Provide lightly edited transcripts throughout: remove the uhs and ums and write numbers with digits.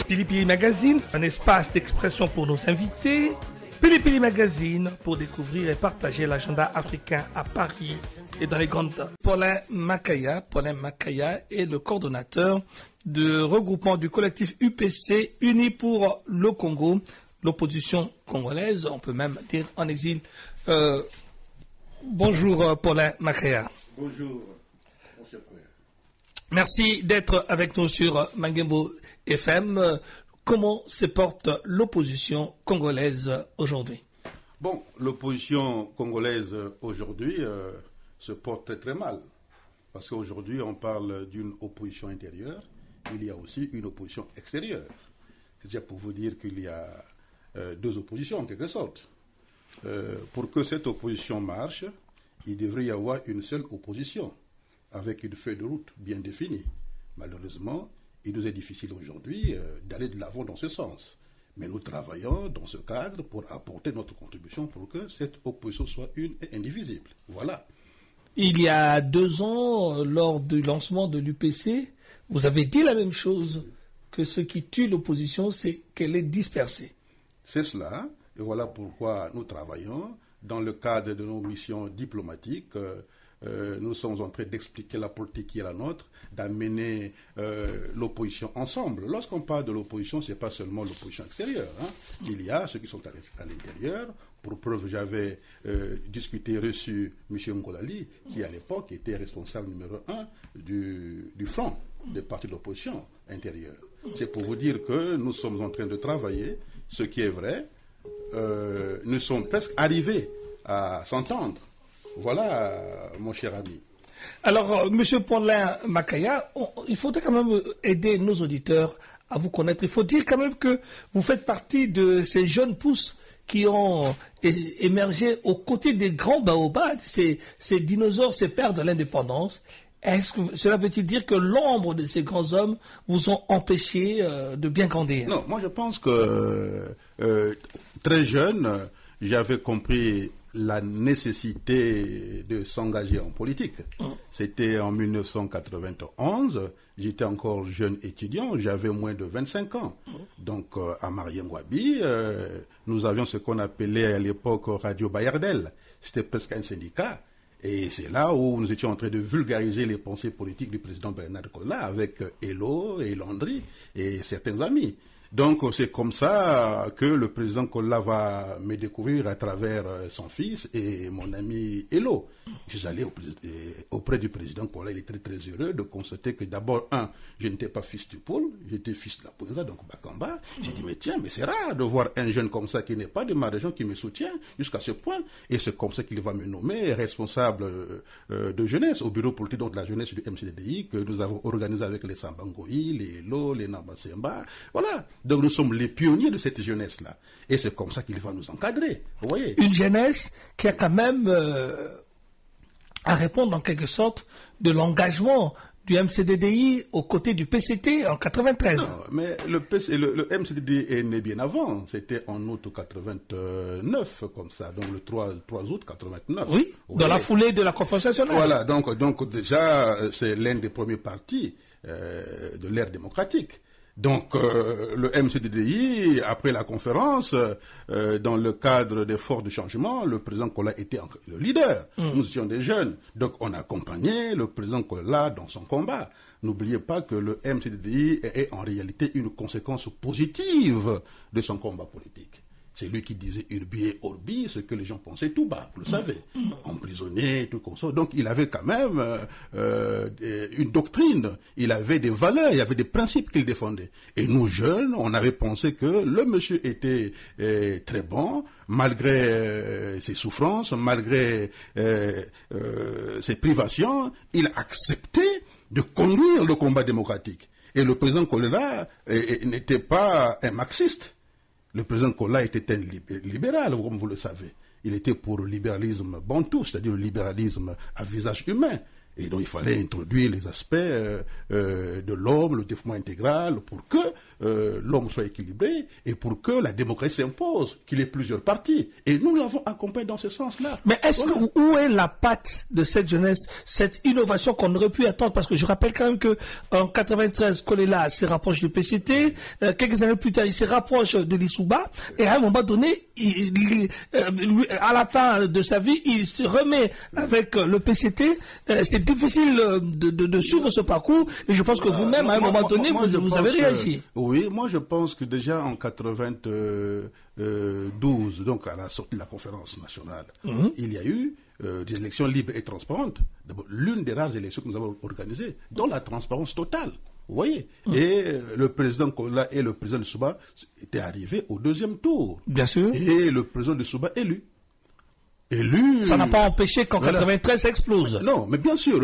Pili Pili Magazine, un espace d'expression pour nos invités. Pili Pili Magazine pour découvrir et partager l'agenda africain à Paris et dans les grandes. Paulin Makaya est le coordonnateur de regroupement du collectif UPC, Unis pour le Congo, l'opposition congolaise, on peut même dire en exil. Bonjour Paulin Makaya. Bonjour, mon cher frère. Merci d'être avec nous sur Mangembo FM. Comment se porte l'opposition congolaise aujourd'hui? Bon, l'opposition congolaise aujourd'hui se porte très très mal. Parce qu'aujourd'hui, on parle d'une opposition intérieure, il y a aussi une opposition extérieure. C'est déjà pour vous dire qu'il y a deux oppositions en quelque sorte. Pour que cette opposition marche, il devrait y avoir une seule opposition, avec une feuille de route bien définie. Malheureusement, il nous est difficile aujourd'hui d'aller de l'avant dans ce sens. Mais nous travaillons dans ce cadre pour apporter notre contribution pour que cette opposition soit une et indivisible. Voilà. Il y a 2 ans, lors du lancement de l'UPC, vous avez dit la même chose, que ce qui tue l'opposition, c'est qu'elle est dispersée. C'est cela, et voilà pourquoi nous travaillons dans le cadre de nos missions diplomatiques. Nous sommes en train d'expliquer la politique qui est la nôtre, d'amener l'opposition ensemble. Lorsqu'on parle de l'opposition, ce n'est pas seulement l'opposition extérieure. Il y a ceux qui sont à l'intérieur. Pour preuve, j'avais reçu M. Ngolali, qui à l'époque était responsable numéro 1 du front des partis de l'opposition intérieure. C'est pour vous dire que nous sommes en train de travailler, ce qui est vrai. Nous sommes presque arrivés à s'entendre. Voilà, mon cher ami. Alors, M. Paulin Makaya, il faudrait quand même aider nos auditeurs à vous connaître. Il faut dire quand même que vous faites partie de ces jeunes pousses qui ont émergé aux côtés des grands baobabs, ces dinosaures, ces pères de l'indépendance. Est-ce que cela veut-il dire que l'ombre de ces grands hommes vous ont empêché de bien grandir? Non, moi je pense que très jeune, j'avais compris la nécessité de s'engager en politique. C'était en 1991, j'étais encore jeune étudiant, j'avais moins de 25 ans. Donc à Mariengouabi, nous avions ce qu'on appelait à l'époque Radio Bayardel. C'était presque un syndicat. Et c'est là où nous étions en train de vulgariser les pensées politiques du président Bernard Kolla avec Elo et Landry et certains amis. Donc c'est comme ça que le président Kolla va me découvrir à travers son fils et mon ami Elo. Je suis allé auprès du président Kolla, il était très heureux de constater que d'abord, je n'étais pas fils du pôle, j'étais fils de la Pouenza, donc Bakamba. J'ai dit, mais tiens, mais c'est rare de voir un jeune comme ça qui n'est pas de ma région qui me soutient jusqu'à ce point. Et c'est comme ça qu'il va me nommer responsable de jeunesse au bureau politique donc de la jeunesse du MCDDI que nous avons organisé avec les Sambangoï, les Elo, les Nambasemba. Voilà. Donc nous sommes les pionniers de cette jeunesse-là. Et c'est comme ça qu'il va nous encadrer. Vous voyez? Une jeunesse qui a quand même à répondre en quelque sorte de l'engagement du MCDDI aux côtés du PCT en 93. Non, mais le MCDDI est né bien avant. C'était en août 89, comme ça. Donc le 3 août 89. Oui, dans la foulée de la conférence nationale. Voilà, donc déjà, c'est l'un des premiers partis de l'ère démocratique. Donc le MCDDI, après la conférence, dans le cadre des forces de changement, le président Kolla était le leader. Nous étions des jeunes. Donc on a accompagné le président Kolla dans son combat. N'oubliez pas que le MCDDI est en réalité une conséquence positive de son combat politique. C'est lui qui disait urbi et orbi, ce que les gens pensaient tout bas, vous le savez. Emprisonné, tout comme ça. Donc il avait quand même une doctrine, il avait des valeurs, il y avait des principes qu'il défendait. Et nous jeunes, on avait pensé que le monsieur était très bon, malgré ses souffrances, malgré ses privations, il a accepté de conduire le combat démocratique. Et le président Kolla n'était pas un marxiste. Le président Kolla était un libéral, comme vous le savez. Il était pour le libéralisme bantou, c'est-à-dire le libéralisme à visage humain. Et donc il fallait introduire les aspects de l'homme, le développement intégral, pour que l'homme soit équilibré et pour que la démocratie s'impose, qu'il y ait plusieurs partis. Et nous l'avons accompagné dans ce sens-là. Mais où est la patte de cette jeunesse, cette innovation qu'on aurait pu attendre? Parce que je rappelle quand même que en 93, Kolela se rapproche du PCT, quelques années plus tard, il se rapproche de l'Issouba, et à un moment donné, à la fin de sa vie, il se remet avec le PCT. C'est difficile de suivre ce parcours, et je pense que vous-même, à un moment donné, vous avez réagi. Oui, moi je pense que déjà en 92, donc à la sortie de la conférence nationale, il y a eu des élections libres et transparentes. D'abord, l'une des rares élections que nous avons organisées, dans la transparence totale. Vous voyez, et le président Kola et le président de Souba étaient arrivés au deuxième tour. Bien sûr. Et le président de Souba élu. Ça n'a pas empêché qu'en 93 ça explose. Non, mais bien sûr,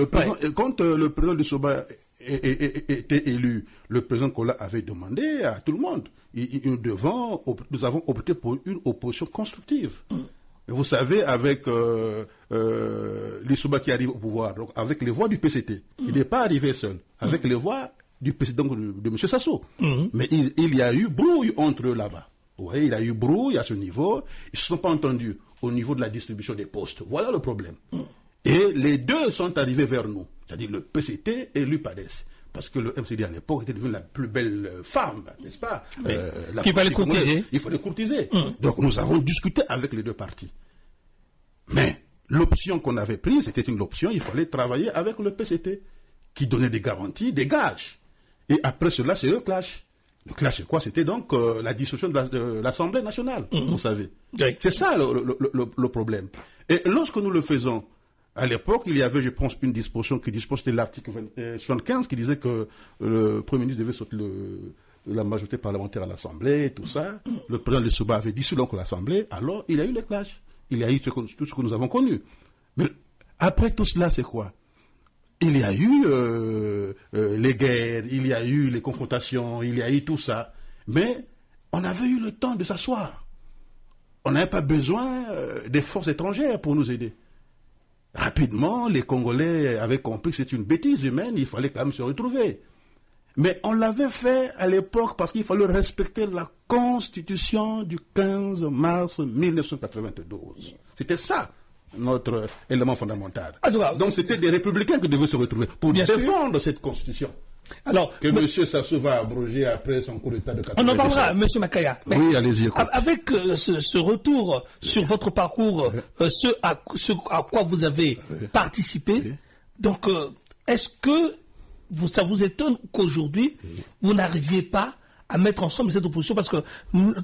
quand le président de Souba était élu, le président Kola avait demandé à tout le monde. Nous avons opté pour une opposition constructive. Et vous savez, avec l'Issouba qui arrive au pouvoir, donc avec les voix du PCT, il n'est pas arrivé seul, avec les voix du président de M. Sassou. Mais il y a eu brouille entre eux là-bas. Vous voyez, il y a eu brouille à ce niveau. Ils ne se sont pas entendus au niveau de la distribution des postes. Voilà le problème. Et les deux sont arrivés vers nous, c'est-à-dire le PCT et l'UPADES. Parce que le MCD à l'époque était devenu la plus belle femme, n'est-ce pas? Qu'il fallait courtiser. Il fallait courtiser. Donc nous avons discuté avec les deux partis. Mais l'option qu'on avait prise, c'était une option, il fallait travailler avec le PCT, qui donnait des garanties, des gages. Et après cela, c'est le clash. Le clash, c'est quoi? C'était donc la dissolution de l'Assemblée nationale, vous savez. C'est ça le problème. Et lorsque nous le faisons, à l'époque, il y avait, je pense, une disposition c'était l'article 75 qui disait que le Premier ministre devait sortir la majorité parlementaire à l'Assemblée, et tout ça. Le président de Souba avait dissous donc l'Assemblée. Alors, il y a eu le clash. Il y a eu tout ce que nous avons connu. Mais après tout cela, c'est quoi? Il y a eu les guerres, il y a eu les confrontations, il y a eu tout ça. Mais on avait eu le temps de s'asseoir. On n'avait pas besoin des forces étrangères pour nous aider. Rapidement, les Congolais avaient compris que c'est une bêtise humaine, il fallait quand même se retrouver. Mais on l'avait fait à l'époque parce qu'il fallait respecter la Constitution du 15 mars 1992. C'était ça, notre élément fondamental. Donc c'était des républicains qui devaient se retrouver pour défendre cette Constitution. Alors, que M. Sassou va abroger après son coup d'État de 1997. On en parlera, M. Makaya. Oui, allez-y. Avec ce retour sur votre parcours, ce à quoi vous avez participé, donc est-ce que ça vous étonne qu'aujourd'hui, vous n'arriviez pas à mettre ensemble cette opposition? Parce que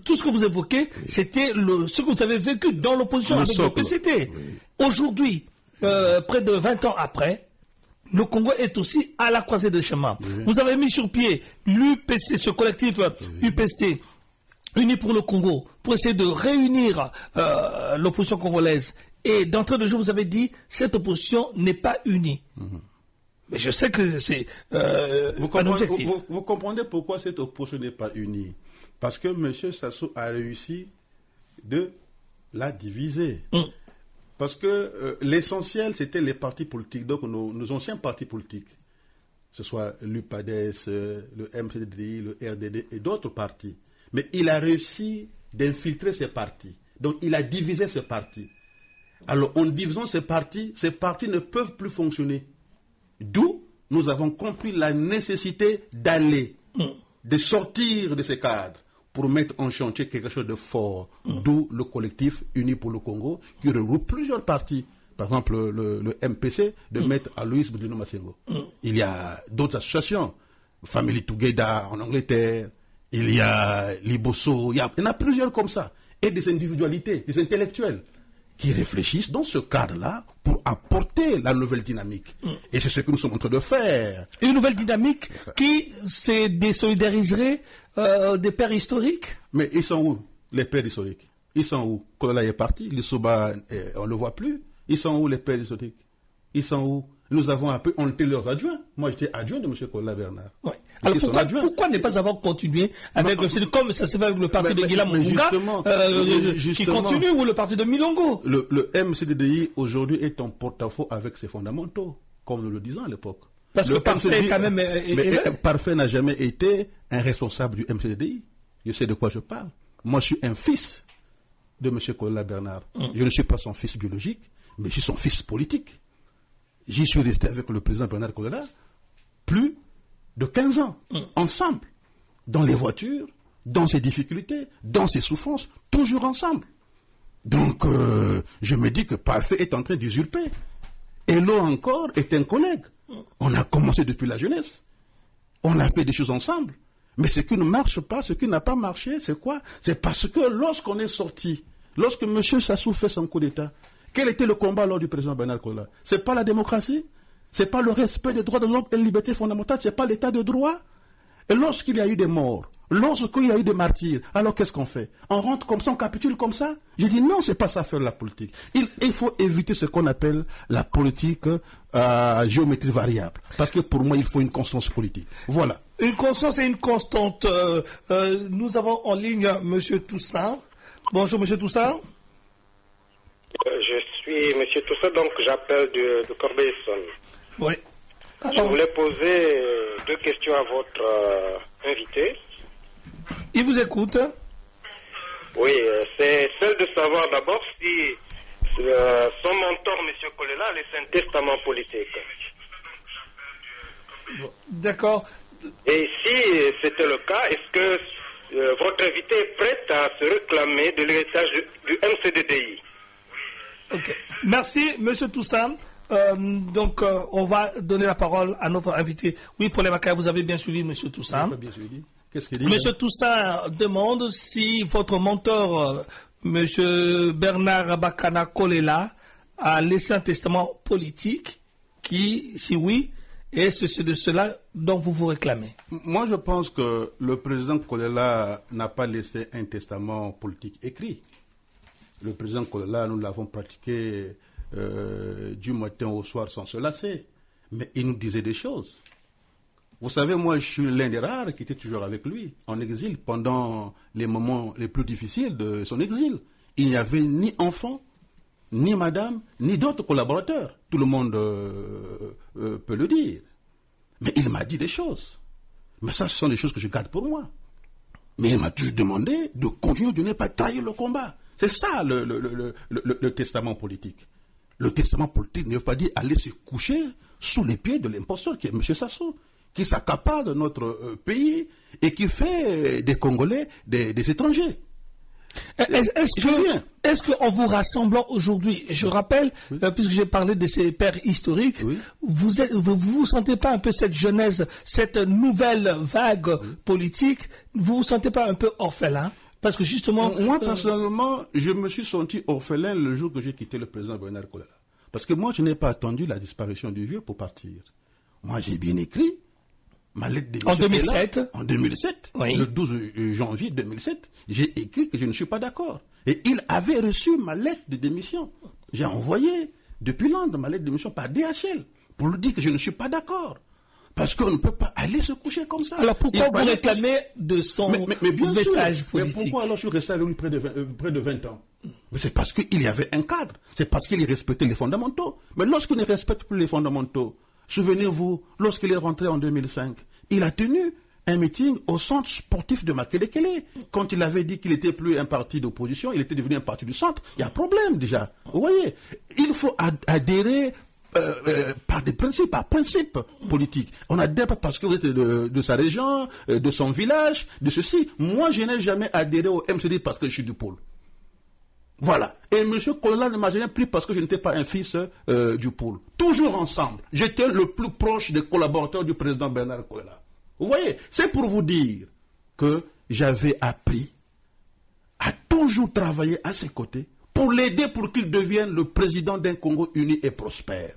tout ce que vous évoquez, c'était ce que vous avez vécu dans l'opposition avec le PCT. Aujourd'hui, près de 20 ans après, le Congo est aussi à la croisée des chemins. Vous avez mis sur pied l'UPC, ce collectif UPC, Unis pour le Congo, pour essayer de réunir l'opposition congolaise. Et d'entrée de jeu, vous avez dit, cette opposition n'est pas unie. Mais je sais que c'est un objectif. Vous comprenez pourquoi cette opposition n'est pas unie? Parce que M. Sassou a réussi de la diviser. Parce que l'essentiel, c'était les partis politiques, donc nos anciens partis politiques, que ce soit l'UPADES, le MCDI, le RDD et d'autres partis. Mais il a réussi d'infiltrer ces partis. Donc il a divisé ces partis. Alors en divisant ces partis ne peuvent plus fonctionner. D'où nous avons compris la nécessité d'aller, de sortir de ces cadres pour mettre en chantier quelque chose de fort. D'où le collectif Unis pour le Congo, qui regroupe plusieurs partis. Par exemple, le MPC de Maître Aloïs Boudounou Massengo. Il y a d'autres associations, Family Together en Angleterre, il y a Liboso, il y en a plusieurs comme ça. Et des individualités, des intellectuels, qui réfléchissent dans ce cadre-là pour apporter la nouvelle dynamique. Et c'est ce que nous sommes en train de faire. Une nouvelle dynamique qui se désolidariserait des pères historiques? Mais ils sont où, les pères historiques? Ils sont où? Kola est parti, l'Issouba, on ne le voit plus. Ils sont où, les pères historiques? Ils sont où? Nous avons on était leurs adjoints. Moi, j'étais adjoint de M. Kola Bernard. Ouais. Alors pourquoi ne pas avoir continué avec comme ça s'est fait avec le parti de Guillaume Munga, qui continue, ou le parti de Milongo? Le MCDDI aujourd'hui est en porte-à-faux avec ses fondamentaux. comme nous le disions à l'époque. Parce que Parfait, quand même, Parfait n'a jamais été un responsable du MCDI. Je sais de quoi je parle. Moi, je suis un fils de M. Kolela Bernard. Je ne suis pas son fils biologique, mais je suis son fils politique. J'y suis resté avec le président Bernard Kolela plus de 15 ans, ensemble, dans les voitures, dans ses difficultés, dans ses souffrances, toujours ensemble. Donc, je me dis que Parfait est en train d'usurper. Hello encore est un collègue. On a commencé depuis la jeunesse. On a fait des choses ensemble. Mais ce qui ne marche pas, ce qui n'a pas marché, c'est quoi? C'est parce que lorsqu'on est sorti, lorsque M. Sassou fait son coup d'État, quel était le combat lors du président Bernard Kolela? C'est pas la démocratie? C'est pas le respect des droits de l'homme et des libertés fondamentales? C'est pas l'état de droit? Et lorsqu'il y a eu des morts, lorsqu'il y a eu des martyrs, alors qu'est-ce qu'on fait? On rentre comme ça, on capitule comme ça? J'ai dit non, c'est pas ça faire la politique. Il faut éviter ce qu'on appelle la politique géométrie variable. Parce que pour moi, il faut une constance politique. Voilà. Une constance et une constante. Nous avons en ligne M. Toussaint. Bonjour M. Toussaint. Je suis M. Toussaint, donc j'appelle de Corbeil-Essonnes. Oui. Je voulais poser 2 questions à votre invité. Il vous écoute. Oui, c'est celle de savoir d'abord si son mentor, M. Kolela, a laissé un testament politique. D'accord. Et si c'était le cas, est-ce que votre invité est prêt à se réclamer de l'héritage du MCDDI? Ok. Merci, M. Toussaint. Donc, on va donner la parole à notre invité. Oui, Paul Makaya, vous avez bien suivi M. Toussaint. Bien suivi. Qu'est-ce qu'il dit? M. Toussaint demande si votre mentor, M. Bernard Bakana Kolela, a laissé un testament politique qui, si oui, et c'est de cela dont vous vous réclamez. Moi, je pense que le président Kolela n'a pas laissé un testament politique écrit. Le président Kolela, nous l'avons pratiqué du matin au soir sans se lasser. Mais il nous disait des choses. Vous savez, moi, je suis l'un des rares qui était toujours avec lui, en exil, pendant les moments les plus difficiles de son exil. Il n'y avait ni enfant, ni madame, ni d'autres collaborateurs. Tout le monde peut le dire. Mais il m'a dit des choses. Mais ça, ce sont des choses que je garde pour moi. Mais il m'a toujours demandé de continuer de ne pas trahir le combat. C'est ça le testament politique. Le testament politique ne veut pas dire aller se coucher sous les pieds de l'imposteur qui est M. Sassou, qui s'accapare de notre pays et qui fait des Congolais des étrangers. Est-ce qu'en vous rassemblant aujourd'hui, je rappelle, puisque j'ai parlé de ces pères historiques, oui. vous sentez pas un peu cette genèse, cette nouvelle vague politique, vous vous sentez pas un peu orphelin? Parce que justement... Moi, personnellement, je me suis senti orphelin le jour que j'ai quitté le président Bernard Kolela. Parce que moi, je n'ai pas attendu la disparition du vieux pour partir. Moi, j'ai bien écrit ma lettre de démission. En 2007 En 2007, oui. Le 12 janvier 2007, j'ai écrit que je ne suis pas d'accord. Et il avait reçu ma lettre de démission. J'ai envoyé depuis Londres ma lettre de démission par DHL pour lui dire que je ne suis pas d'accord. Parce qu'on ne peut pas aller se coucher comme ça. Alors pourquoi vous réclamez de son message politique? Mais pourquoi alors je suis resté avec lui près de 20 ans? C'est parce qu'il y avait un cadre. C'est parce qu'il respectait les fondamentaux. Mais lorsqu'il ne respecte plus les fondamentaux, souvenez-vous, lorsqu'il est rentré en 2005, il a tenu un meeting au centre sportif de Makelekele. Quand il avait dit qu'il n'était plus un parti d'opposition, il était devenu un parti du centre. Il y a un problème déjà. Vous voyez, il faut adhérer par des principes, par principes politiques. On adhère parce que vous êtes de sa région, de son village, de ceci. Moi, je n'ai jamais adhéré au MCD parce que je suis du pôle. Voilà. Et M. Kolela ne m'a jamais pris parce que je n'étais pas un fils du pôle. Toujours ensemble. J'étais le plus proche des collaborateurs du président Bernard Kolela. Vous voyez, c'est pour vous dire que j'avais appris à toujours travailler à ses côtés pour l'aider pour qu'il devienne le président d'un Congo uni et prospère.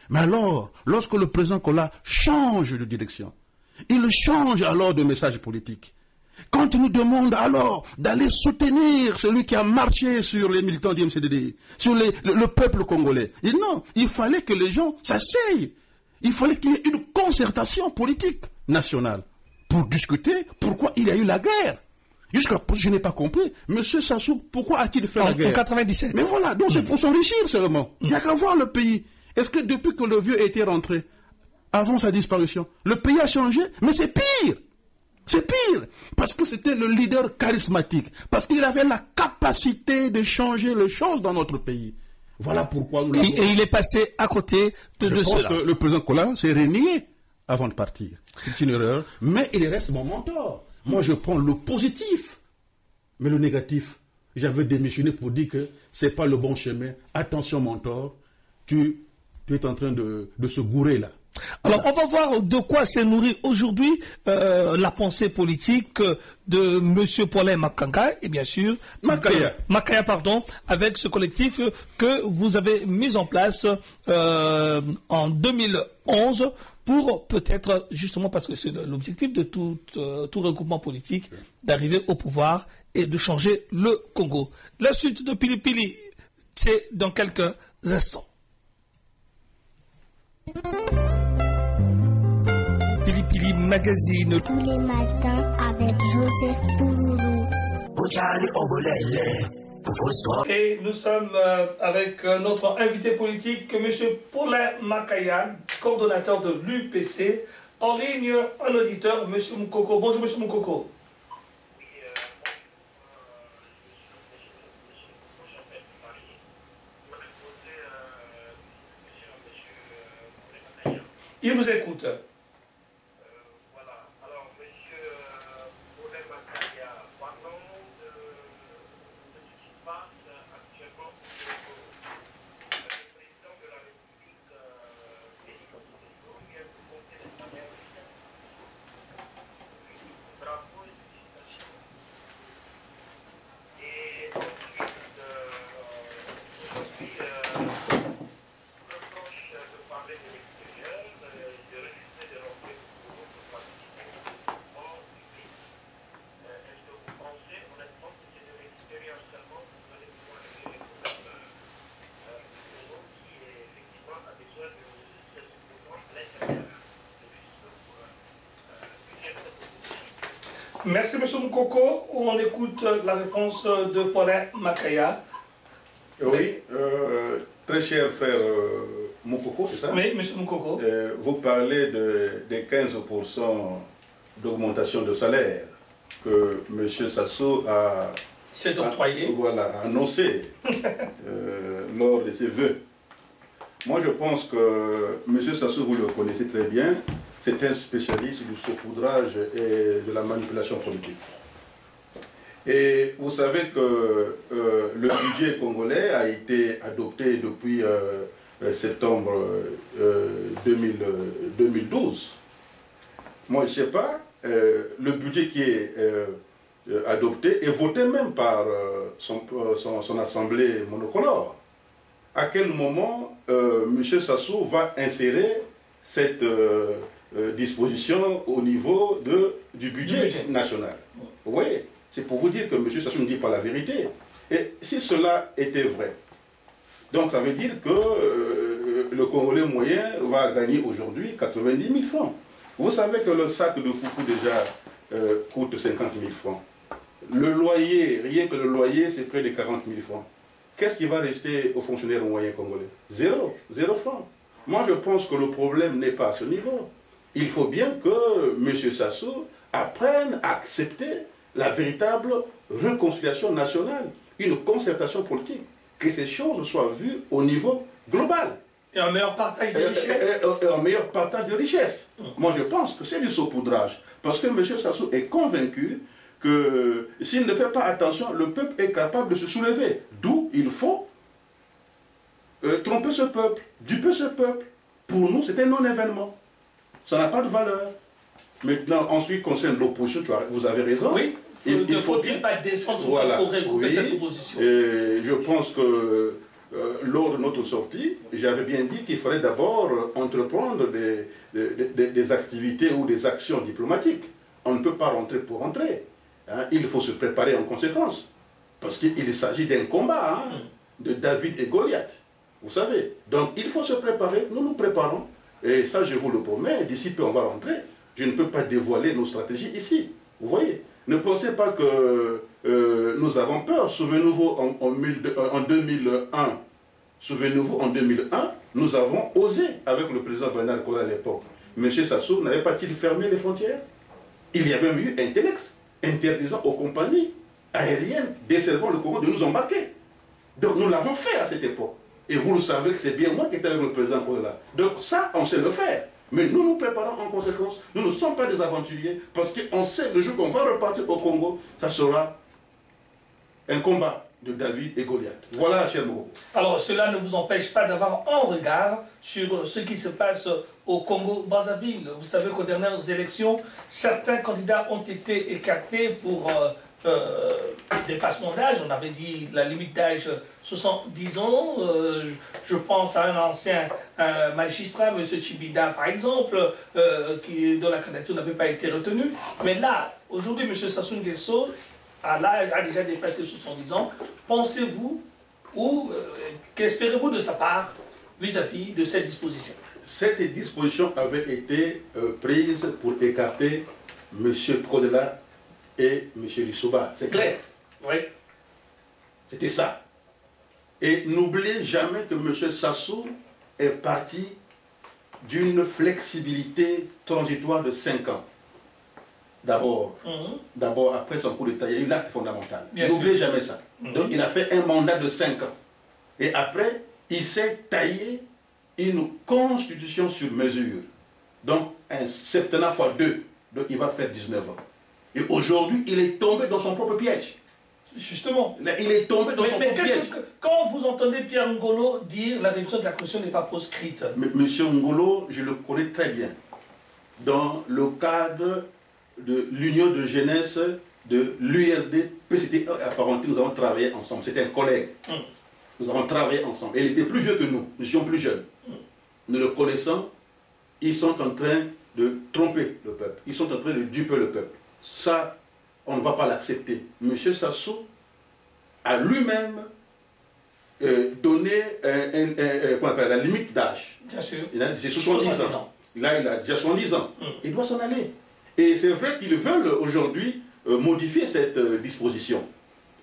Mais alors, lorsque le président Kolela change de direction, il change alors de message politique. Quand il nous demande alors d'aller soutenir celui qui a marché sur les militants du MCDD, sur le peuple congolais, il dit non, il fallait que les gens s'asseyent. Il fallait qu'il y ait une concertation politique nationale pour discuter pourquoi il y a eu la guerre. Jusqu'à présent, je n'ai pas compris. Monsieur Sassou, pourquoi a-t-il fait la guerre? En 97. Mais voilà, donc c'est pour s'enrichir seulement. Il n'y a qu'à voir le pays. Est-ce que depuis que le vieux a été rentré, avant sa disparition, le pays a changé? Mais c'est pire. C'est pire, parce que c'était le leader charismatique, parce qu'il avait la capacité de changer les choses dans notre pays. Voilà pourquoi nous l'avons... Et il est passé à côté de cela. Je pense que le président Kola s'est renié avant de partir. C'est une erreur, mais il reste mon mentor. Moi, je prends le positif, mais le négatif. J'avais démissionné pour dire que ce n'est pas le bon chemin. Attention, mentor, tu es en train de se gourer là. Alors, on va voir de quoi s'est nourri aujourd'hui la pensée politique de M. Paulin Makanga et bien sûr Makaya, pardon, avec ce collectif que vous avez mis en place en 2011 pour peut-être, justement parce que c'est l'objectif de tout regroupement politique, d'arriver au pouvoir et de changer le Congo. La suite de Pili Pili, c'est dans quelques instants. Pili Pili Magazine. Tous les matins avec Joseph Pouloulou. Et nous sommes avec notre invité politique, M. Paulin Makaya, coordonnateur de l'UPC. En ligne, un auditeur, M. Moukoko. Bonjour, M. Moukoko. Il vous écoute. Voilà. Alors, monsieur Paulin Makaya, parlons de ce qui se passe actuellement au Congo. Le président de la République, Félix Tshisekedi, vient de compter les salaires du drapeau et du citation. Et ensuite, aujourd'hui, reproche de parler de l'extérieur, de refuser de rentrer pour participer en public. Est-ce que vous pensez honnêtement que c'est de l'extérieur seulement que vous allez pouvoir régler les problèmes du Congo qui effectivement a besoin de se soutenir à l'intérieur Merci M. Moukoko. On écoute la réponse de Paulin Makaya. Oui, très cher frère Moukoko, c'est ça? Oui, M. Moukoko. Vous parlez des 15% d'augmentation de salaire que M. Sassou a annoncé lors de ses vœux. Moi, je pense que M. Sassou, vous le connaissez très bien, c'est un spécialiste du saupoudrage et de la manipulation politique. Et vous savez que le budget congolais a été adopté depuis septembre 2012. Moi, je ne sais pas, le budget qui est adopté est voté même par son assemblée monocolore. À quel moment M. Sassou va insérer cette disposition au niveau du budget national? Vous voyez? C'est pour vous dire que M. Sassou ne dit pas la vérité. Et si cela était vrai, donc ça veut dire que le Congolais moyen va gagner aujourd'hui 90 000 francs. Vous savez que le sac de foufou déjà coûte 50 000 francs. Le loyer, rien que le loyer, c'est près de 40 000 francs. Qu'est-ce qui va rester aux fonctionnaires moyens congolais? Zéro franc. Moi, je pense que le problème n'est pas à ce niveau. Il faut bien que M. Sassou apprenne à accepter la véritable réconciliation nationale, une concertation politique, que ces choses soient vues au niveau global. Et un meilleur partage de richesses. Et un meilleur partage de richesses. Moi, je pense que c'est du saupoudrage. Parce que M. Sassou est convaincu que s'il ne fait pas attention, le peuple est capable de se soulever. D'où il faut tromper ce peuple, duper ce peuple. Pour nous, c'est un non-événement. Ça n'a pas de valeur. Maintenant, en ce qui concerne l'opposition, vous avez raison. Oui, il faut dire pas descendre pour regrouper cette opposition. Et je pense que lors de notre sortie, j'avais bien dit qu'il fallait d'abord entreprendre des activités ou des actions diplomatiques. On ne peut pas rentrer pour rentrer. Hein. Il faut se préparer en conséquence. Parce qu'il s'agit d'un combat de David et Goliath. Vous savez. Donc il faut se préparer. Nous nous préparons. Et ça, je vous le promets, d'ici peu on va rentrer. Je ne peux pas dévoiler nos stratégies ici. Vous voyez. Ne pensez pas que nous avons peur. Souvenez-vous, en 2001, Souvenez-vous, en 2001, nous avons osé, avec le président Bernard Collin à l'époque, M. Sassou n'avait pas-il fermé les frontières? Il y a même eu un telex interdisant aux compagnies aériennes desservant le Congo de nous embarquer. Donc nous l'avons fait à cette époque. Et vous le savez que c'est bien moi qui étais avec le président Collin. Donc ça, on sait le faire. Mais nous nous préparons en conséquence. Nous ne sommes pas des aventuriers parce qu'on sait le jour qu'on va repartir au Congo, ça sera un combat de David et Goliath. Voilà, cher Mogo. Alors, cela ne vous empêche pas d'avoir un regard sur ce qui se passe au Congo-Brazzaville. Vous savez qu'aux dernières élections, certains candidats ont été écartés pour dépassement d'âge. On avait dit la limite d'âge 70 ans. Je pense à un ancien magistrat, M. Chibida, par exemple, dont la candidature n'avait pas été retenue. Mais là, aujourd'hui, M. Sassou Nguesso a déjà dépassé 70 ans. Pensez-vous ou qu'espérez-vous de sa part vis-à-vis de cette disposition? Cette disposition avait été prise pour écarter M. Kodela et M. Lissouba. C'est clair. Oui. C'était ça. Et n'oubliez jamais que M. Sassou est parti d'une flexibilité transitoire de 5 ans. D'abord, après son coup d'État, il y a eu l'acte fondamental. N'oubliez jamais ça. Donc il a fait un mandat de 5 ans. Et après, il s'est taillé une constitution sur mesure. Donc un septennat fois 2. Donc il va faire 19 ans. Et aujourd'hui, il est tombé dans son propre piège. Justement. Il est tombé dans son propre piège. Quand vous entendez Pierre Ngolo dire la révision de la Constitution n'est pas proscrite. Monsieur Ngolo, je le connais très bien. Dans le cadre de l'union de jeunesse de l'URD, PCT apparenté, nous avons travaillé ensemble. C'était un collègue. Nous avons travaillé ensemble. Et il était plus vieux que nous. Nous étions plus jeunes. Nous le connaissons. Ils sont en train de tromper le peuple. Ils sont en train de duper le peuple. Ça, on ne va pas l'accepter. Monsieur Sassou a lui-même donné la limite d'âge. Bien sûr. Il a 70 ans. Là, il a déjà 70 ans. Il doit s'en aller. Et c'est vrai qu'ils veulent aujourd'hui modifier cette disposition.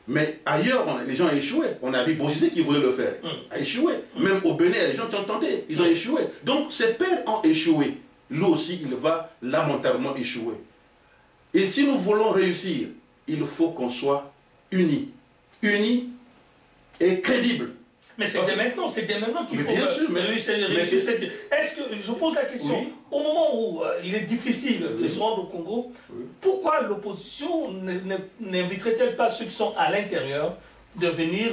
Mais ailleurs, les gens ont échoué. On a vu Bozizé qui voulait le faire. A échoué. Même au Bénin, les gens qui ont tenté, ils ont échoué. Donc, ses pères ont échoué. Lui aussi, il va lamentablement échouer. Et si nous voulons réussir, il faut qu'on soit unis. Unis et crédibles. Mais c'est dès maintenant qu'il faut bien sûr, réussir. Est-ce que, je pose la question, oui. Au moment où il est difficile de se rendre au Congo, pourquoi l'opposition n'inviterait-elle pas ceux qui sont à l'intérieur de venir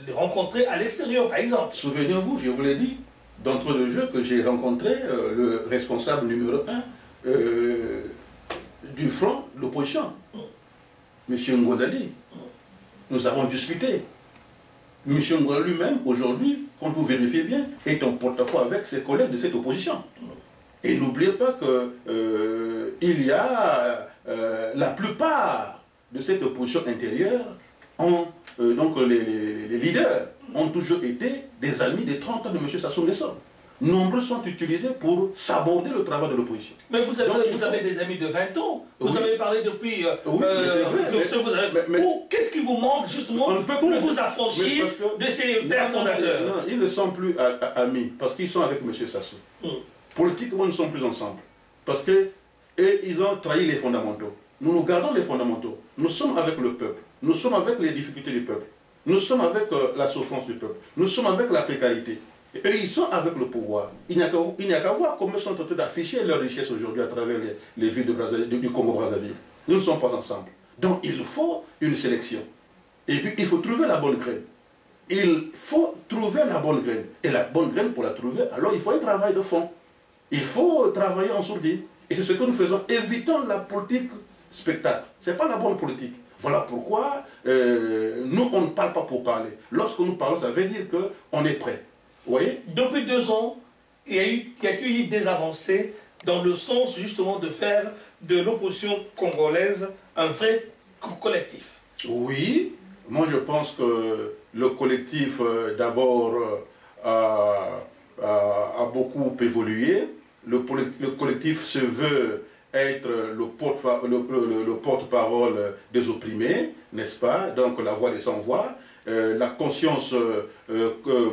les rencontrer à l'extérieur, par exemple? Souvenez-vous, je vous l'ai dit, d'entre le jeu que j'ai rencontré le responsable numéro 1 du front, l'opposition, M. Ngodali. Nous avons discuté. M. Ngodali lui-même, aujourd'hui, quand vous vérifiez bien, est en porte-à-faux avec ses collègues de cette opposition. Et n'oubliez pas qu'il y a la plupart de cette opposition intérieure, donc les leaders ont toujours été des amis des 30 ans de M. Sassou Nguesso. Nombreux sont utilisés pour saborder le travail de l'opposition. Mais vous avez des amis de 20 ans. Vous avez parlé depuis... qu'est-ce qui vous manque justement pour vous affranchir de ces pères fondateurs? Non, ils ne sont plus amis parce qu'ils sont avec M. Sassou. Politiquement, nous ne sommes plus ensemble. Parce qu'ils ont trahi les fondamentaux. Nous gardons les fondamentaux. Nous sommes avec le peuple. Nous sommes avec les difficultés du peuple. Nous sommes avec la souffrance du peuple. Nous sommes avec la précarité. Et ils sont avec le pouvoir. Il n'y a qu'à voir comment ils sont en train d'afficher leur richesse aujourd'hui à travers les villes du Congo-Brazzaville. Nous ne sommes pas ensemble. Donc il faut une sélection. Et puis il faut trouver la bonne graine. Il faut trouver la bonne graine. Et la bonne graine, pour la trouver, alors il faut un travail de fond. Il faut travailler en sourdine. Et c'est ce que nous faisons. Évitons la politique spectacle. Ce n'est pas la bonne politique. Voilà pourquoi nous, on ne parle pas pour parler. Lorsque nous parlons, ça veut dire qu'on est prêt. Vous voyez? Depuis 2 ans, il y a eu des avancées dans le sens justement de faire de l'opposition congolaise un vrai collectif. Oui, moi je pense que le collectif d'abord a beaucoup évolué. Le collectif se veut être le porte-parole des opprimés, n'est-ce pas? Donc la voix des sans-voix. la conscience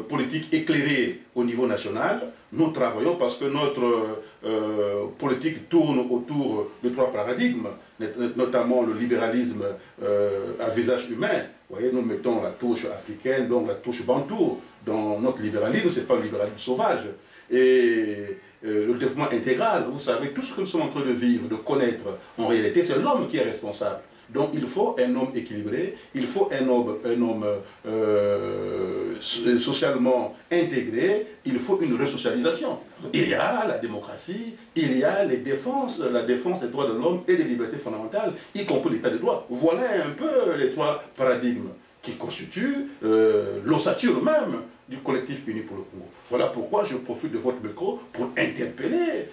politique éclairée au niveau national, nous travaillons parce que notre politique tourne autour de 3 paradigmes, notamment le libéralisme à visage humain. Vous voyez, nous mettons la touche africaine, donc la touche bantou. Dans notre libéralisme, ce n'est pas le libéralisme sauvage. Et le développement intégral, vous savez, tout ce que nous sommes en train de vivre, de connaître, en réalité, c'est l'homme qui est responsable. Donc il faut un homme équilibré, il faut un homme socialement intégré, il faut une resocialisation. Il y a la démocratie, il y a la défense des droits de l'homme et des libertés fondamentales, y compris l'état de droit. Voilà un peu les 3 paradigmes qui constituent l'ossature même du collectif uni pour le Congo. Voilà pourquoi je profite de votre micro pour interpeller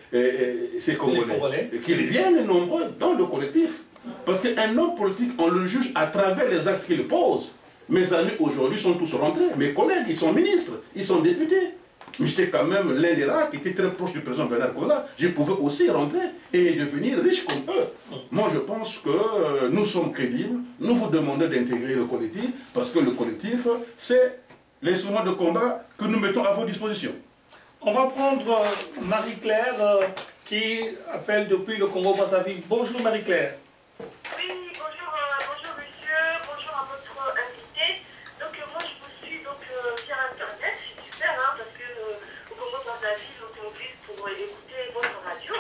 ces Congolais, qu'ils viennent nombreux dans le collectif. Parce qu'un homme politique, on le juge à travers les actes qu'il pose. Mes amis aujourd'hui sont tous rentrés. Mes collègues, ils sont ministres, ils sont députés. Mais j'étais quand même l'un des rares qui était très proche du président Bernard Kola. Je pouvais aussi rentrer et devenir riche comme eux. Moi, je pense que nous sommes crédibles. Nous vous demandons d'intégrer le collectif parce que le collectif, c'est l'instrument de combat que nous mettons à votre disposition. On va prendre Marie-Claire qui appelle depuis le Congo-Brazzaville. Bonjour Marie-Claire. Oui, bonjour monsieur, bonjour à votre invité. Donc moi je vous suis via internet, c'est super parce que au Congo-Brazzaville, on t'utilise pour écouter votre radio.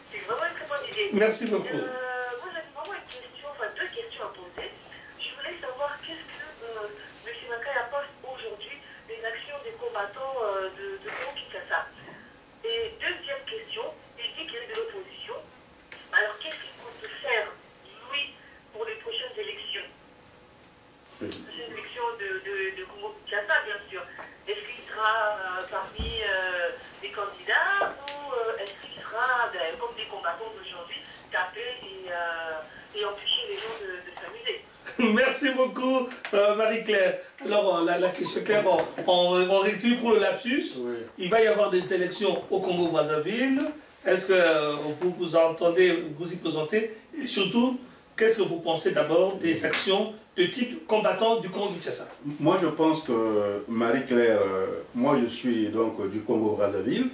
C'est vraiment une très bonne idée. Merci beaucoup. Moi j'avais vraiment une question, enfin 2 questions à poser. Je voulais savoir qu'est-ce que M. Makaya pense aujourd'hui des actions des combattants de Congo-Kinshasa. Et deuxième question, il dit qu'il est de l'opposition. Alors qu'est-ce qu'il compte faire pour les prochaines élections? Les élections de Congo-Kinshasa, bien sûr. Est-ce qu'il sera parmi les candidats ou est-ce qu'il sera, comme des combattants d'aujourd'hui, taper et empêcher les gens de s'amuser? Merci beaucoup Marie-Claire. Alors la question claire, on rectifie pour le lapsus. Oui. Il va y avoir des élections au Congo-Brazzaville. Est-ce que vous vous entendez vous y présenter? Et surtout, qu'est-ce que vous pensez d'abord des actions de type combattant du Congo-Kinshasa? Moi, je pense que Marie-Claire, moi je suis donc du Congo-Brazzaville.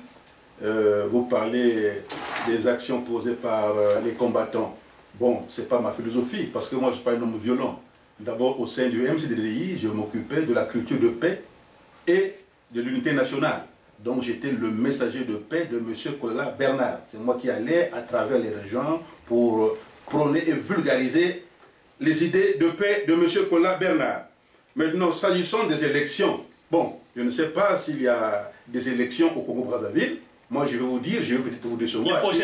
Vous parlez des actions posées par les combattants. Bon, ce n'est pas ma philosophie, parce que moi je ne suis pas un homme violent. D'abord, au sein du MCDDI, je m'occupais de la culture de paix et de l'unité nationale. Donc j'étais le messager de paix de M. Kola Bernard. C'est moi qui allais à travers les régions pour prôner et vulgariser les idées de paix de M. Kola Bernard. Maintenant, s'agissant des élections, bon, je ne sais pas s'il y a des élections au Congo-Brazzaville. Moi, je vais vous dire, je vais peut-être vous décevoir. Il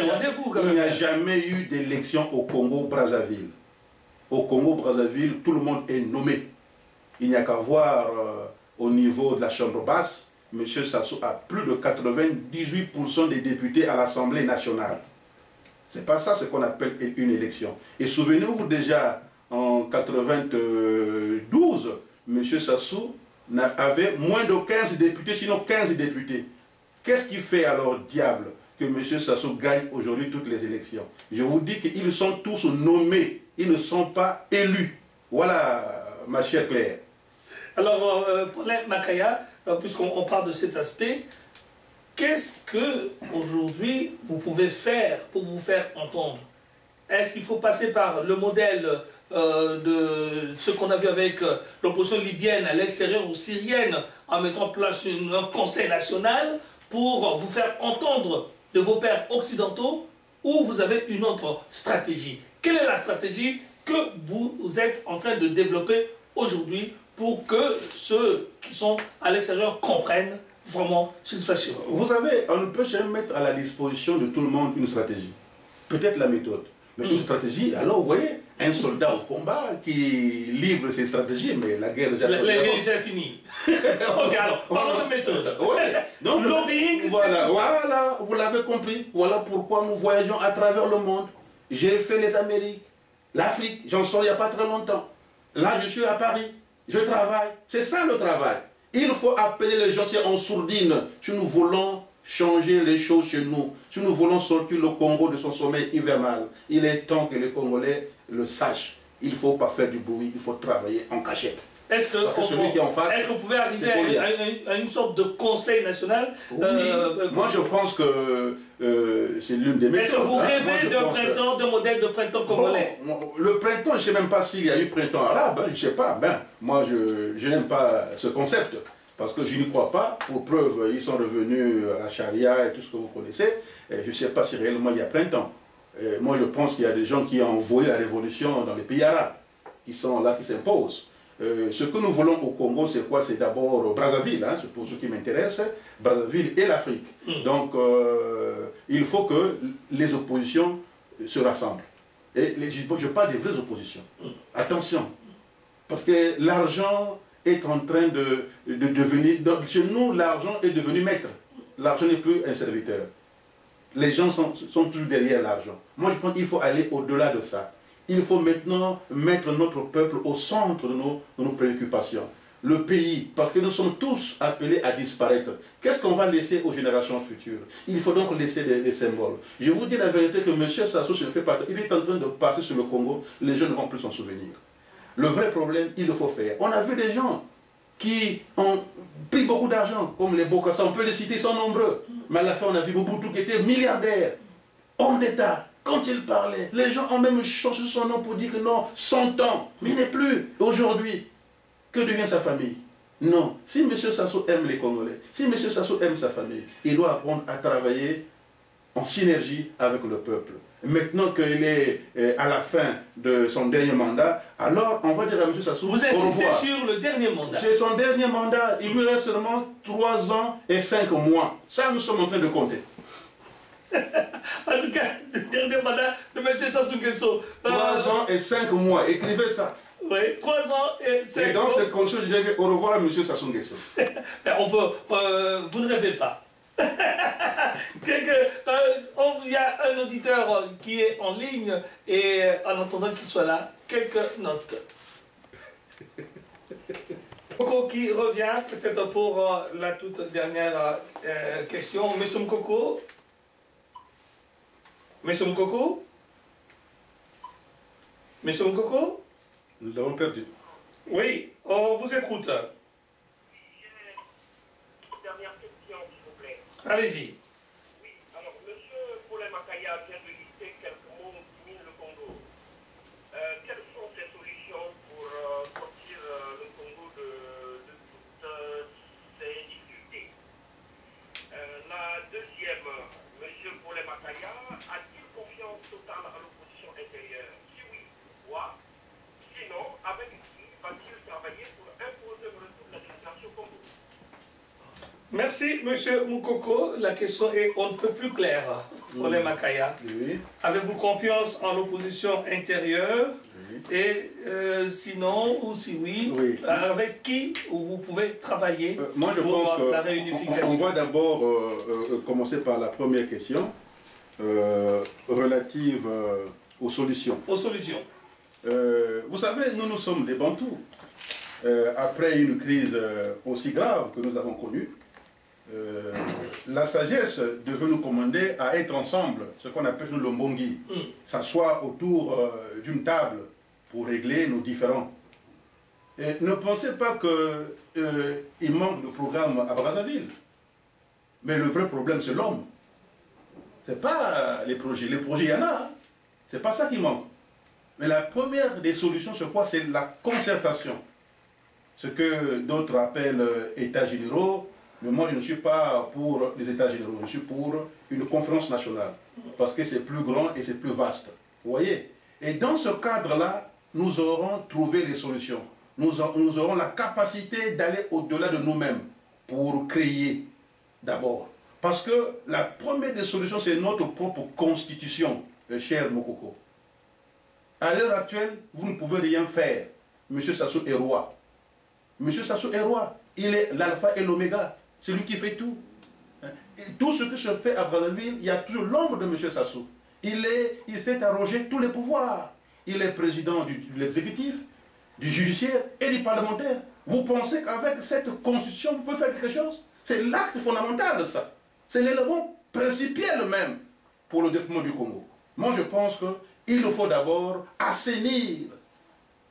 n'y a jamais eu d'élection au Congo-Brazzaville. Au Congo-Brazzaville, tout le monde est nommé. Il n'y a qu'à voir au niveau de la Chambre basse, M. Sassou a plus de 98% des députés à l'Assemblée nationale. C'est pas ça ce qu'on appelle une élection. Et souvenez-vous déjà, en 92, M. Sassou avait moins de 15 députés, sinon 15 députés. Qu'est-ce qui fait alors, diable, que M. Sassou gagne aujourd'hui toutes les élections? Je vous dis qu'ils sont tous nommés, ils ne sont pas élus. Voilà, ma chère Claire. Alors, Paulin Makaya, puisqu'on parle de cet aspect, qu'est-ce que aujourd'hui vous pouvez faire pour vous faire entendre? Est-ce qu'il faut passer par le modèle de ce qu'on a vu avec l'opposition libyenne à l'extérieur ou syrienne, en mettant en place un conseil national pour vous faire entendre de vos pairs occidentaux, ou vous avez une autre stratégie? Quelle est la stratégie que vous êtes en train de développer aujourd'hui pour que ceux qui sont à l'extérieur comprennent vraiment ce qui se passe chez vous? Vous savez, on ne peut jamais mettre à la disposition de tout le monde une stratégie. Peut-être la méthode, mais une stratégie. Alors vous voyez, un soldat au combat qui livre ses stratégies, mais la guerre est déjà finie. Ok, alors, parlons de méthode. Ouais. Donc, lobbying. Voilà, vous l'avez compris. Voilà pourquoi nous voyageons à travers le monde. J'ai fait les Amériques, l'Afrique, j'en sors il n'y a pas très longtemps. Là, je suis à Paris, je travaille. C'est ça le travail. Il faut appeler les gens, c'est en sourdine. Si nous voulons changer les choses chez nous, si nous voulons sortir le Congo de son sommeil hivernal, il est temps que les Congolais le sachent. Il ne faut pas faire du bruit, il faut travailler en cachette. Est-ce que, celui qui est en face, est-ce que vous pouvez arriver à une sorte de conseil national? Oui. Moi, je pense que c'est l'une des méthodes. Est-ce que vous rêvez d'un printemps, d'un modèle de printemps congolais? Le printemps, je ne sais même pas s'il y a eu printemps arabe, hein, je ne sais pas. Moi, je n'aime pas ce concept, parce que je n'y crois pas. Pour preuve, ils sont revenus à la charia et tout ce que vous connaissez. Et je ne sais pas si réellement il y a printemps. Moi, je pense qu'il y a des gens qui ont envoyé la révolution dans les pays arabes, qui sont là, qui s'imposent. Ce que nous voulons au Congo, c'est quoi? C'est d'abord Brazzaville, hein, c'est pour ceux qui m'intéressent, Brazzaville et l'Afrique. Donc, il faut que les oppositions se rassemblent. Et je parle des vraies oppositions. Attention, parce que l'argent est en train de devenir... Chez nous, l'argent est devenu maître. L'argent n'est plus un serviteur. Les gens sont toujours derrière l'argent. Moi, je pense qu'il faut aller au-delà de ça. Il faut maintenant mettre notre peuple au centre de nos préoccupations. Le pays, parce que nous sommes tous appelés à disparaître. Qu'est-ce qu'on va laisser aux générations futures? Il faut donc laisser des symboles. Je vous dis la vérité que M. Sassou se fait pas. Il est en train de passer sur le Congo, les jeunes ne vont plus s'en souvenir. Le vrai problème, il le faut faire. On a vu des gens qui ont pris beaucoup d'argent, comme les Bokassa, on peut les citer, ils sont nombreux. Mais à la fin, on a vu Mobutu qui était milliardaire, homme d'État. Quand il parlait, les gens ont même changé son nom pour dire que non, 100 ans, mais il n'est plus. Aujourd'hui, que devient sa famille? Non. Si M. Sassou aime les Congolais, si M. Sassou aime sa famille, il doit apprendre à travailler en synergie avec le peuple. Maintenant qu'il est à la fin de son dernier mandat, alors on va dire à M. Sassou, vous insistez sur le dernier mandat. C'est son dernier mandat, il lui reste seulement 3 ans et 5 mois. Ça, nous sommes en train de compter. En tout cas, le dernier mandat de M. Sassou Nguesso. 3 ans et 5 mois, écrivez ça. Oui, 3 ans et 5 mois. Et dans cette condition, je dirais au revoir à M. Sassou Nguesso. On peut, vous ne rêvez pas. Il y a un auditeur qui est en ligne et en attendant qu'il soit là, quelques notes. Mokoko qui revient peut-être pour la toute dernière question. Monsieur Mokoko? Monsieur Mokoko? Monsieur Mokoko? Nous l'avons perdu. Oui, on vous écoute. Dernière question, s'il vous plaît. Allez-y. Oui, alors, M. Paulin Makaya vient de lister quelques mots qui minent le Congo. Quelles sont ces solutions pour sortir le Congo de toutes ces difficultés? La deuxième, M. Paulin Makaya a-t-il confiance totale à l'opposition intérieure? Si oui, quoi? Sinon, avec qui va-t-il travailler pour imposer le retour de la démocratie au Congo? Merci, M. Mokoko. La question est on ne peut plus claire. Paulin Makaya. Oui. Avez-vous confiance en l'opposition intérieure? Oui. Et sinon, ou si oui, Oui. avec qui vous pouvez travailler moi, je pour pense la que réunification? on va d'abord commencer par la première question relative aux solutions. Aux solutions. Vous savez, nous sommes des Bantous. Après une crise aussi grave que nous avons connue, la sagesse devait nous commander à être ensemble, ce qu'on appelle le mbongi, s'asseoir autour d'une table pour régler nos différends. Et ne pensez pas qu'il manque de programme à Brazzaville. Mais le vrai problème, c'est l'homme. Ce n'est pas les projets. Les projets, il y en a. Hein. Ce n'est pas ça qui manque. Mais la première des solutions, je crois, c'est la concertation. Ce que d'autres appellent États généraux. Mais moi, je ne suis pas pour les États généraux. Je suis pour une conférence nationale. Parce que c'est plus grand et c'est plus vaste. Vous voyez? Et dans ce cadre-là, nous aurons trouvé les solutions. Nous aurons la capacité d'aller au-delà de nous-mêmes pour créer d'abord. Parce que la première des solutions, c'est notre propre constitution, cher Mokoko. À l'heure actuelle, vous ne pouvez rien faire. M. Sassou est roi. M. Sassou est roi. Il est l'alpha et l'oméga. C'est lui qui fait tout. Et tout ce que je fais à Brazzaville, il y a toujours l'ombre de M. Sassou. Il s'est arrogé tous les pouvoirs. Il est président de l'exécutif, du judiciaire et du parlementaire. Vous pensez qu'avec cette constitution, vous pouvez faire quelque chose? C'est l'acte fondamental de ça. C'est l'élément principal même pour le développement du Congo. Moi, je pense qu'il faut d'abord assainir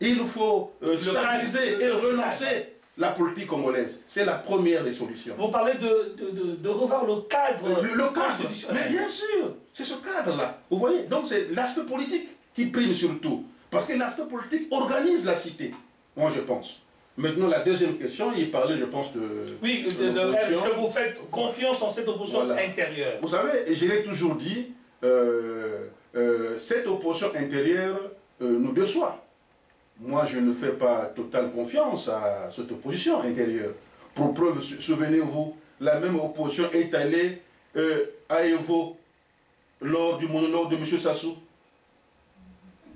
Il faut stabiliser et relancer la politique congolaise. C'est la première des solutions. Vous parlez de revoir le cadre Le cadre, constitutionnel. mais bien sûr, c'est ce cadre-là. Vous voyez, donc c'est l'aspect politique qui prime surtout. Parce que l'aspect politique organise la cité, moi je pense. Maintenant, la deuxième question, il parlait, je pense, de... Oui, est-ce que vous faites confiance en cette opposition intérieure? Vous savez, et je l'ai toujours dit, cette opposition intérieure nous déçoit. Moi, je ne fais pas totale confiance à cette opposition intérieure. Pour preuve, souvenez-vous, la même opposition est allée à Evo lors du monologue de M. Sassou.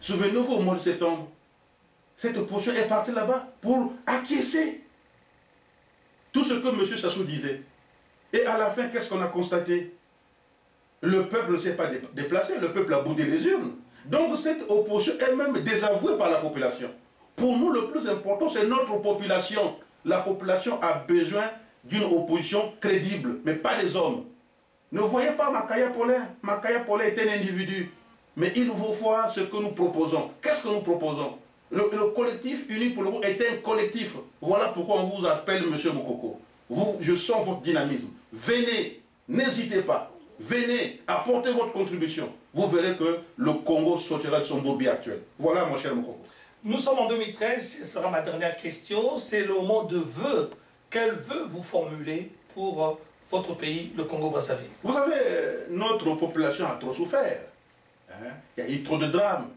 Souvenez-vous, au mois de septembre, cette opposition est partie là-bas pour acquiescer tout ce que M. Sassou disait. Et à la fin, qu'est-ce qu'on a constaté? Le peuple ne s'est pas déplacé, le peuple a boudé les urnes. Donc cette opposition est même désavouée par la population. Pour nous, le plus important, c'est notre population. La population a besoin d'une opposition crédible, mais pas des hommes. Ne voyez pas Makaya Polin. Makaya Polin est un individu. Mais il faut voir ce que nous proposons. Qu'est-ce que nous proposons? Le collectif uni pour le groupe est un collectif. Voilà pourquoi on vous appelle M. Mokoko. Je sens votre dynamisme. Venez, n'hésitez pas. Venez, apportez votre contribution. Vous verrez que le Congo sortira de son bourbier actuel. Voilà, mon cher Mokoko. Nous sommes en 2013, ce sera ma dernière question. C'est le moment de vœux. Quels vœux vous formulez pour votre pays, le Congo-Brazzaville? Vous savez, notre population a trop souffert. Hein? Il y a eu trop de drames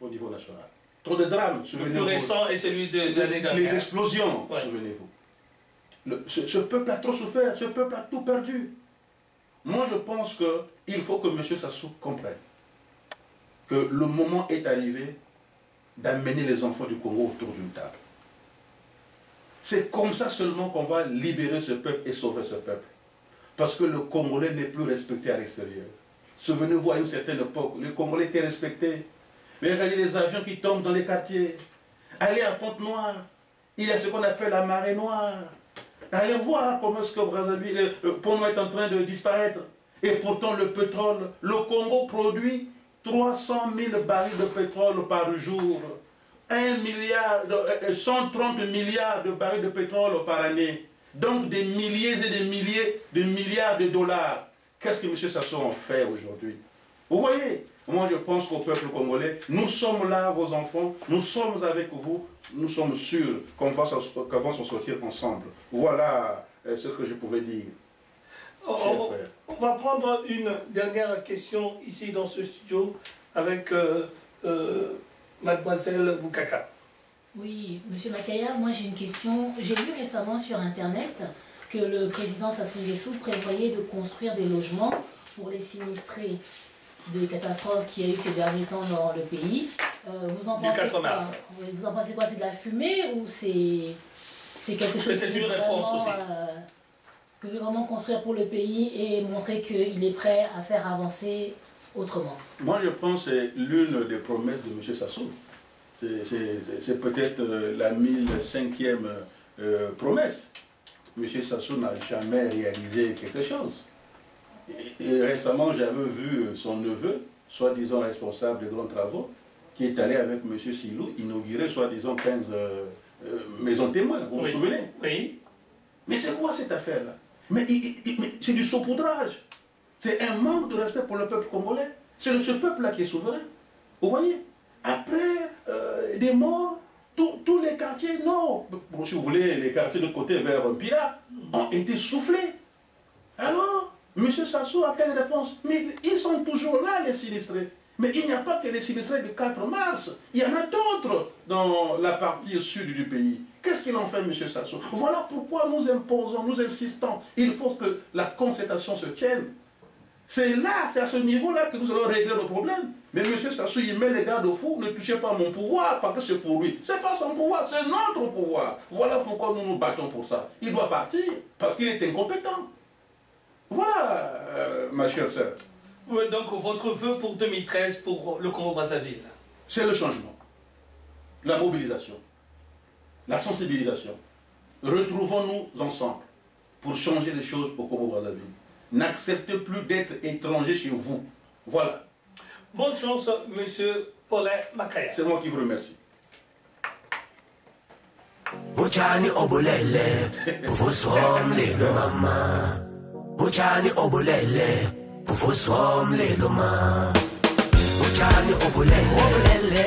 au niveau national. Trop de drames, souvenez-vous. Le plus récent est celui de l'année dernière. Les explosions, ouais. Souvenez-vous. Ce peuple a trop souffert, ce peuple a tout perdu. Moi, je pense qu'il faut que M. Sassou comprenne que le moment est arrivé d'amener les enfants du Congo autour d'une table. C'est comme ça seulement qu'on va libérer ce peuple et sauver ce peuple. Parce que le Congolais n'est plus respecté à l'extérieur. Souvenez-vous, à une certaine époque, les Congolais étaient respectés. Mais regardez les avions qui tombent dans les quartiers. Allez à Pointe-Noire, il y a ce qu'on appelle la marée noire. Allez voir comment est-ce que Brazzaville, Pont-Noir est en train de disparaître. Et pourtant le pétrole, le Congo produit 300 000 barils de pétrole par jour. 130 milliards de barils de pétrole par année. Donc des milliers et des milliers de milliards de dollars. Qu'est-ce que M. Sassou en fait aujourd'hui? Vous voyez, moi je pense qu'au peuple congolais, nous sommes là, vos enfants, nous sommes avec vous, nous sommes sûrs qu'on va s'en sortir ensemble. Voilà ce que je pouvais dire. On va prendre une dernière question ici dans ce studio avec Mademoiselle Boukaka. Oui, Monsieur Makaya, moi j'ai une question. J'ai lu récemment sur Internet que le président Sassou Nguesso prévoyait de construire des logements pour les sinistrés des catastrophes qu'il y a eu ces derniers temps dans le pays. Vous en pensez quoi? Vous en pensez quoi? C'est de la fumée ou c'est quelque chose c'est une réponse aussi. Que veut vraiment construire pour le pays et montrer qu'il est prêt à faire avancer autrement? Moi je pense que c'est l'une des promesses de M. Sassou. C'est peut-être la 1005e promesse. M. Sassou n'a jamais réalisé quelque chose. Et récemment, j'avais vu son neveu, soi-disant responsable des grands travaux, qui est allé avec M. Silou inaugurer, soi-disant, 15 maisons témoins. Vous vous souvenez? Oui. Mais c'est quoi cette affaire-là? Mais c'est du saupoudrage. C'est un manque de respect pour le peuple congolais. C'est ce peuple-là qui est souverain. Vous voyez? Après des morts, tous les quartiers, non, si vous voulez, les quartiers de côté vers Pila ont été soufflés. Alors, M. Sassou a quelle réponse? Mais ils sont toujours là, les sinistrés. Mais il n'y a pas que les sinistrés du 4 mars. Il y en a d'autres dans la partie sud du pays. Qu'est-ce qu'il en fait, M. Sassou? Voilà pourquoi nous imposons, nous insistons. Il faut que la concertation se tienne. C'est là, c'est à ce niveau-là que nous allons régler le problème. Mais M. Sassou, il met les garde-fous, ne touchez pas mon pouvoir, parce que c'est pour lui. Ce n'est pas son pouvoir, c'est notre pouvoir. Voilà pourquoi nous nous battons pour ça. Il doit partir, parce qu'il est incompétent. Voilà, ma chère sœur. Oui, donc votre vœu pour 2013 pour le Congo-Brazzaville? C'est le changement, la mobilisation, la sensibilisation. Retrouvons-nous ensemble pour changer les choses au Congo-Brazzaville. N'acceptez plus d'être étranger chez vous. Voilà. Bonne chance, Monsieur Paulin Makaya. C'est moi qui vous remercie. Uchani obulele, ufuswomle lo mama. Uchani obulele, ufuswomle lo mama. Uchani obulele,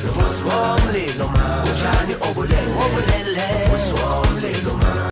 ufuswomle lo mama. Uchani obulele, ufuswomle lo mama.